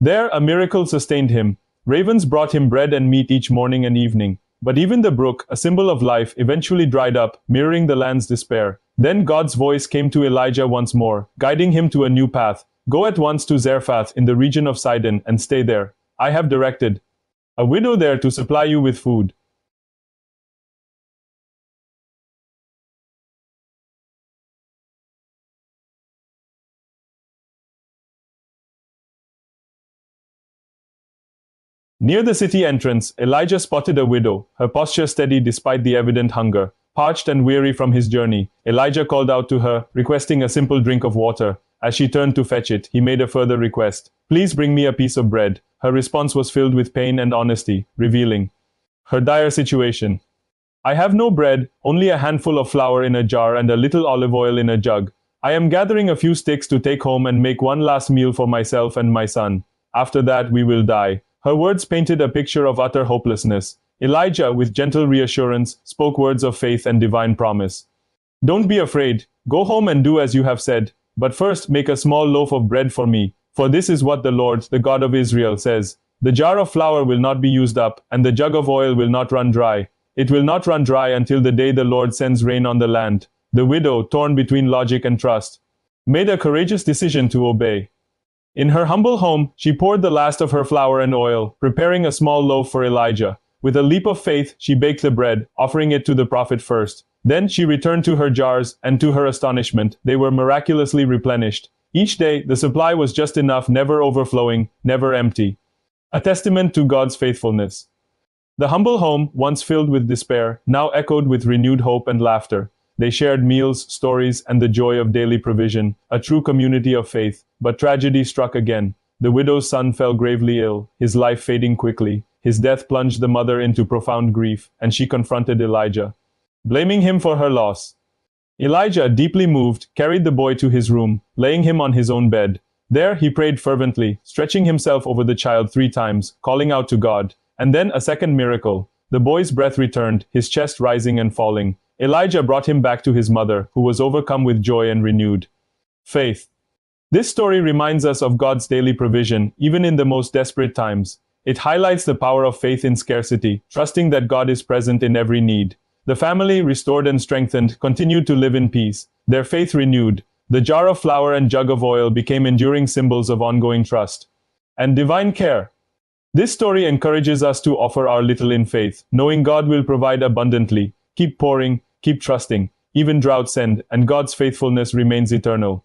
There, a miracle sustained him. Ravens brought him bread and meat each morning and evening. But even the brook, a symbol of life, eventually dried up, mirroring the land's despair. Then God's voice came to Elijah once more, guiding him to a new path. Go at once to Zarephath in the region of Sidon and stay there. I have directed a widow there to supply you with food. Near the city entrance, Elijah spotted a widow, her posture steady despite the evident hunger. Parched and weary from his journey, Elijah called out to her, requesting a simple drink of water. As she turned to fetch it, he made a further request. Please bring me a piece of bread. Her response was filled with pain and honesty, revealing her dire situation. I have no bread, only a handful of flour in a jar and a little olive oil in a jug. I am gathering a few sticks to take home and make one last meal for myself and my son. After that, we will die. Her words painted a picture of utter hopelessness. Elijah, with gentle reassurance, spoke words of faith and divine promise. Don't be afraid. Go home and do as you have said. But first, make a small loaf of bread for me. For this is what the Lord, the God of Israel, says. The jar of flour will not be used up, and the jug of oil will not run dry. It will not run dry until the day the Lord sends rain on the land. The widow, torn between logic and trust, made a courageous decision to obey. In her humble home, she poured the last of her flour and oil, preparing a small loaf for Elijah. With a leap of faith, she baked the bread, offering it to the prophet first. Then she returned to her jars, and to her astonishment, they were miraculously replenished. Each day, the supply was just enough, never overflowing, never empty. A testament to God's faithfulness. The humble home, once filled with despair, now echoed with renewed hope and laughter. They shared meals, stories, and the joy of daily provision, a true community of faith. But tragedy struck again. The widow's son fell gravely ill, his life fading quickly. His death plunged the mother into profound grief, and she confronted Elijah, blaming him for her loss. Elijah, deeply moved, carried the boy to his room, laying him on his own bed. There he prayed fervently, stretching himself over the child 3 times, calling out to God. And then a second miracle. The boy's breath returned, his chest rising and falling. Elijah brought him back to his mother, who was overcome with joy and renewed faith. This story reminds us of God's daily provision, even in the most desperate times. It highlights the power of faith in scarcity, trusting that God is present in every need. The family, restored and strengthened, continued to live in peace, their faith renewed. The jar of flour and jug of oil became enduring symbols of ongoing trust and divine care. This story encourages us to offer our little in faith, knowing God will provide abundantly. Keep pouring, keep trusting. Even droughts end, and God's faithfulness remains eternal.